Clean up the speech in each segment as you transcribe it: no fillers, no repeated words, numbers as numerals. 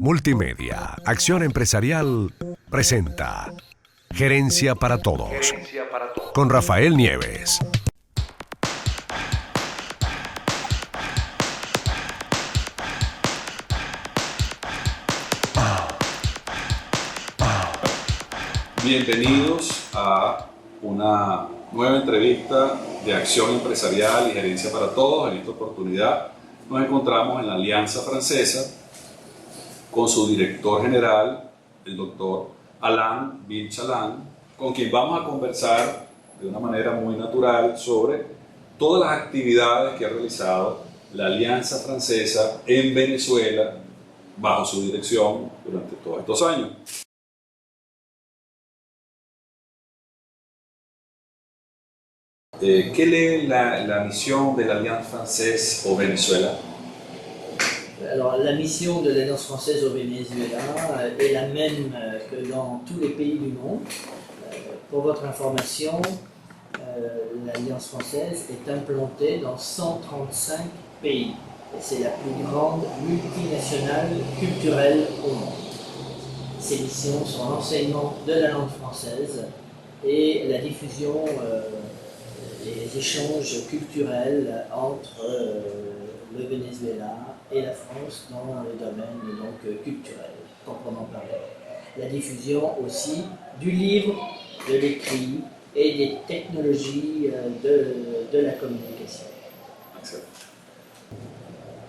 Multimedia, Acción Empresarial, presenta Gerencia para Todos, con Rafael Nieves. Bienvenidos a una nueva entrevista de Acción Empresarial y Gerencia para Todos. En esta oportunidad nos encontramos en la Alianza Francesa con su director general, el doctor Alain Vilchalan, con quien vamos a conversar de una manera muy natural sobre todas las actividades que ha realizado la Alianza Francesa en Venezuela bajo su dirección durante todos estos años. Quelle est la mission de l'Alliance française au Venezuela? Alors, la mission de l'Alliance française au Venezuela est la même que dans tous les pays du monde. Pour votre information, l'Alliance française est implantée dans 135 pays. Et c'est la plus grande multinationale culturelle au monde. Ses missions sont l'enseignement de la langue française et la diffusion les échanges culturels entre le Venezuela et la France dans le domaine culturel, proprement parlé. La diffusion aussi du livre, de l'écrit et des technologies de la communication.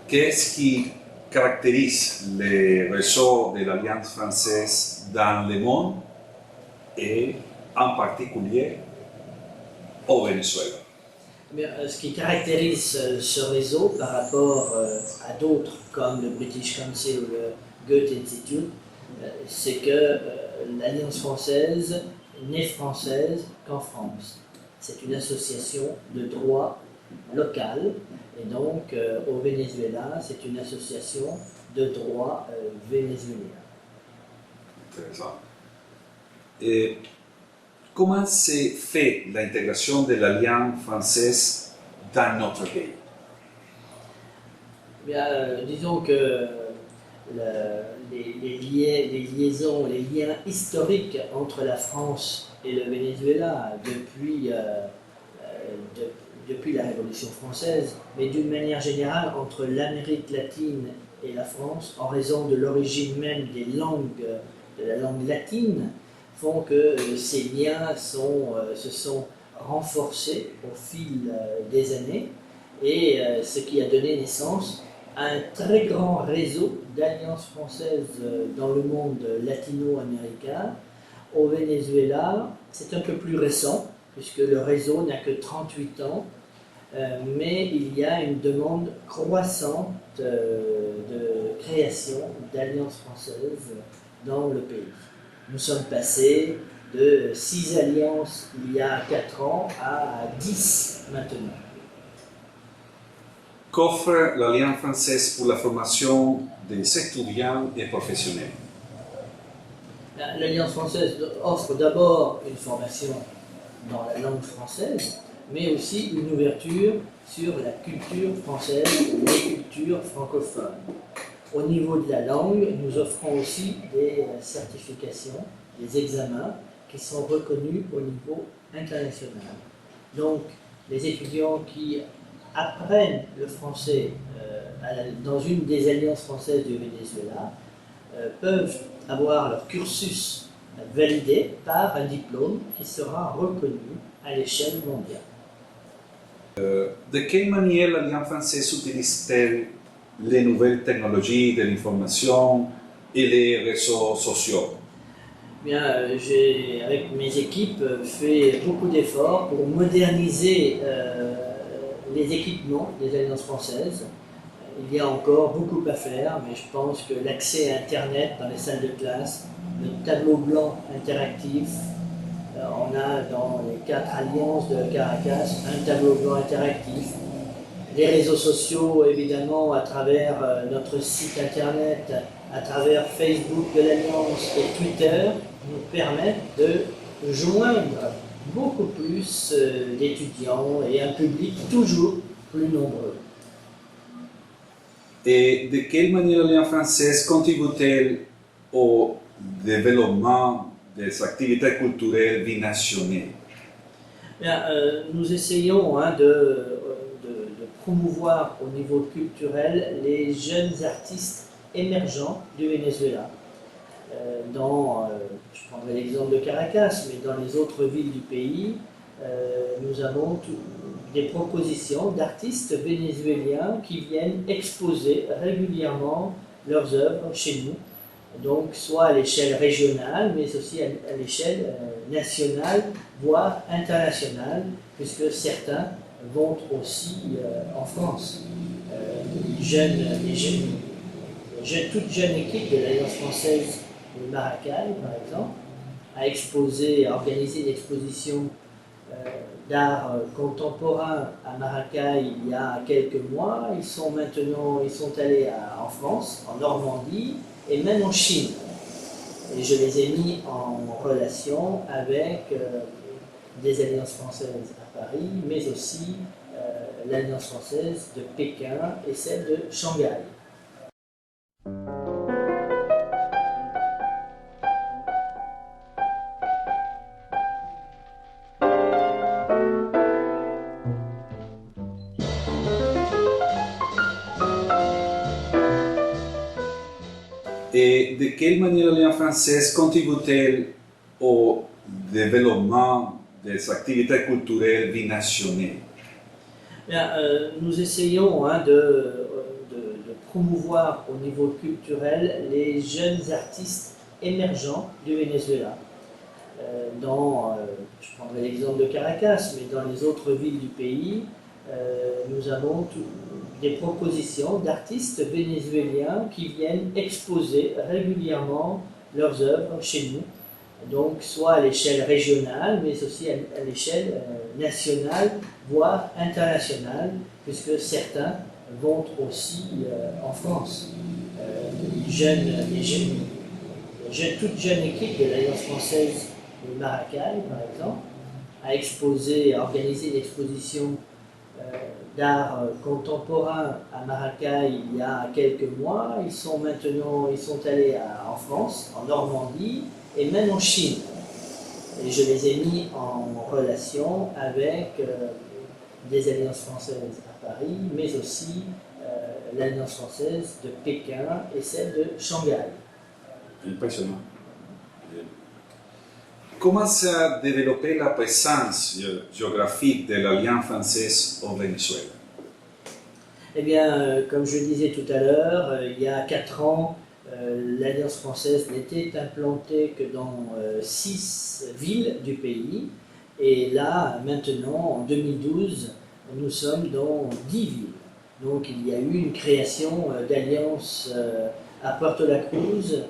Qu'est-ce qui caractérise les réseaux de l'Alliance française dans le monde et en particulier au Venezuela? Bien, ce qui caractérise ce réseau par rapport à d'autres comme le British Council ou le Goethe Institute, c'est que l'Alliance française n'est française qu'en France. C'est une association de droit local et donc au Venezuela, c'est une association de droit vénézuélien. Intéressant. Et comment se fait l'intégration de l'Alliance française dans notre pays? Bien, disons que les liaisons, les liens historiques entre la France et le Venezuela depuis la Révolution française, mais d'une manière générale entre l'Amérique latine et la France, en raison de l'origine même de la langue latine, font que ces liens se sont renforcés au fil des années et ce qui a donné naissance à un très grand réseau d'alliances françaises dans le monde latino-américain. Au Venezuela, c'est un peu plus récent puisque le réseau n'a que 38 ans, mais il y a une demande croissante de création d'alliances françaises dans le pays. Nous sommes passés de 6 alliances il y a 4 ans à 10 maintenant. Qu'offre l'Alliance française pour la formation des étudiants et professionnels? L'Alliance française offre d'abord une formation dans la langue française, mais aussi une ouverture sur la culture française et les cultures francophones. Au niveau de la langue, nous offrons aussi des certifications, des examens qui sont reconnus au niveau international. Donc, les étudiants qui apprennent le français dans une des alliances françaises du Venezuela peuvent avoir leur cursus validé par un diplôme qui sera reconnu à l'échelle mondiale. De quelle manière l'Alliance française utilise-t-elle les nouvelles technologies de l'information et les réseaux sociaux? Bien, j'ai, avec mes équipes, fait beaucoup d'efforts pour moderniser les équipements des alliances françaises. Il y a encore beaucoup à faire, mais je pense que l'accès à Internet dans les salles de classe, le tableau blanc interactif, on a dans les 4 alliances de Caracas un tableau blanc interactif. Les réseaux sociaux, évidemment, à travers notre site Internet, à travers Facebook de l'Alliance et Twitter, nous permettent de joindre beaucoup plus d'étudiants et un public toujours plus nombreux. Et de quelle manière l'Alliance française contribue-t-elle au développement des activités culturelles binationales? Bien, nous essayons de promouvoir au niveau culturel les jeunes artistes émergents du Venezuela. Je prendrai l'exemple de Caracas, mais dans les autres villes du pays, nous avons des propositions d'artistes vénézuéliens qui viennent exposer régulièrement leurs œuvres chez nous, donc soit à l'échelle régionale, mais aussi à l'échelle nationale, voire internationale, puisque certains vont aussi en France. Toute jeune équipe de l'Alliance française de Maracay, par exemple, a organisé une exposition d'art contemporain à Maracay il y a quelques mois. Ils sont allés en France, en Normandie et même en Chine. Et je les ai mis en relation avec des alliances françaises à Paris, mais aussi l'alliance française de Pékin et celle de Shanghai. Et de quelle manière l'Alliance française contribue-t-elle au développement des activités culturelles binationales? Bien, nous essayons de promouvoir au niveau culturel les jeunes artistes émergents du Venezuela. Je prendrai l'exemple de Caracas, mais dans les autres villes du pays, nous avons des propositions d'artistes vénézuéliens qui viennent exposer régulièrement leurs œuvres chez nous, donc soit à l'échelle régionale, mais aussi à l'échelle nationale, voire internationale, puisque certains vont aussi en France. Toute jeune équipe de l'Alliance française de Maracay, par exemple, a organisé une exposition d'art contemporain à Maracay il y a quelques mois. Ils sont allés en France, en Normandie et même en Chine. Et je les ai mis en relation avec des alliances françaises à Paris, mais aussi l'alliance française de Pékin et celle de Shanghai. Impressionnant. Comment s'est développée la présence géographique de l'Alliance française au Venezuela? Eh bien, comme je le disais tout à l'heure, il y a 4 ans, l'Alliance française n'était implantée que dans 6 villes du pays. Et là, maintenant, en 2012, nous sommes dans 10 villes. Donc il y a eu une création d'alliances à Puerto La Cruz,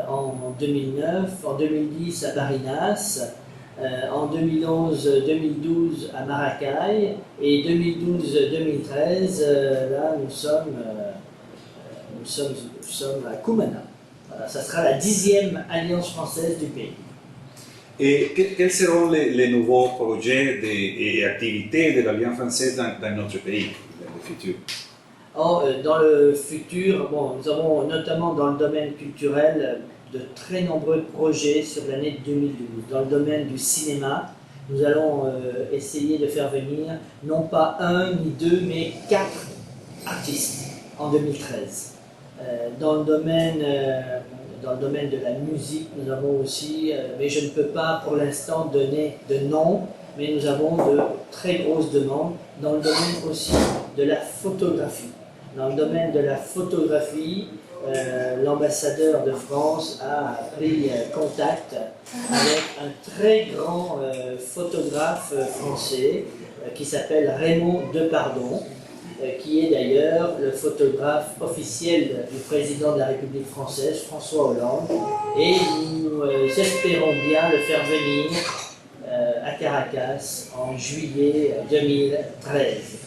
en 2009, en 2010 à Barinas, en 2011-2012 à Maracay et 2012-2013, là nous sommes à Cumaná. Voilà, ça sera la 10e alliance française du pays. Et quels seront les nouveaux projets et activités de l'Alliance française dans notre pays, dans le futur? Dans le futur, nous avons notamment dans le domaine culturel de très nombreux projets sur l'année 2012. Dans le domaine du cinéma, nous allons essayer de faire venir non pas 1 ni 2, mais 4 artistes en 2013. Dans le domaine de la musique, nous avons aussi, mais je ne peux pas pour l'instant donner de nom, mais nous avons de très grosses demandes dans le domaine aussi de la photographie. Dans le domaine de la photographie, l'ambassadeur de France a pris contact avec un très grand photographe français qui s'appelle Raymond Depardon, qui est d'ailleurs le photographe officiel du président de la République française, François Hollande, et nous espérons bien le faire venir à Caracas en juillet 2013.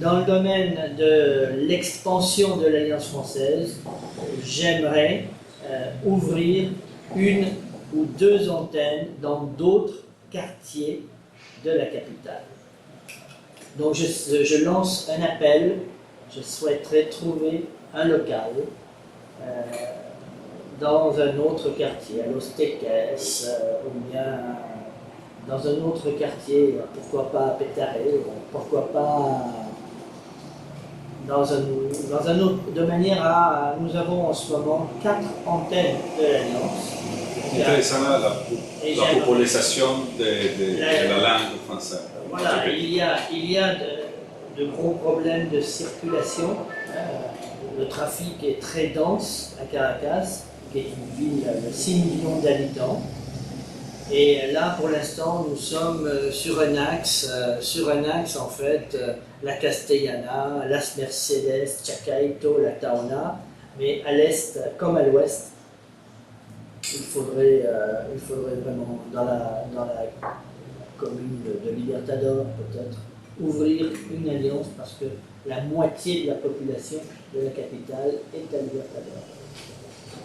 Dans le domaine de l'expansion de l'Alliance française, j'aimerais ouvrir 1 ou 2 antennes dans d'autres quartiers de la capitale. Donc je lance un appel, je souhaiterais trouver un local dans un autre quartier, à Los Teques, ou bien dans un autre quartier, pourquoi pas à Petare, pourquoi pas dans un autre, de manière à, nous avons en ce moment 4 antennes de l'Alliance. Intéressant la popularisation de la langue française. Voilà, il y a de gros problèmes de circulation. Le trafic est très dense à Caracas, qui est une ville de 6 millions d'habitants. Et là, pour l'instant, nous sommes sur un axe en fait, la Castellana, Las Mercedes, Chacaito, la Taona, mais à l'est comme à l'ouest, il faudrait vraiment, dans la commune de Libertador, peut-être, ouvrir une alliance parce que la moitié de la population de la capitale est à Libertador.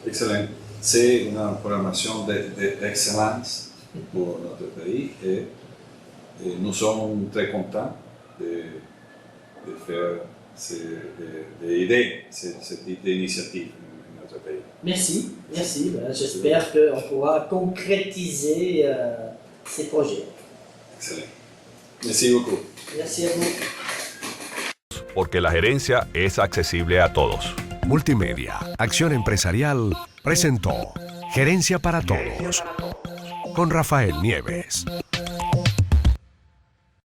Excellent. C'est une programmation d'excellence pour notre pays et nous sommes très contents de faire d'aider ce type d'initiative dans notre pays. Merci. J'espère qu'on pourra concrétiser ces projets. Excellent. Merci beaucoup. Merci à vous. Porque la gerencia es accesible a todos. Multimedia, Acción Empresarial, presentó Gerencia para Todos con Rafael Nieves.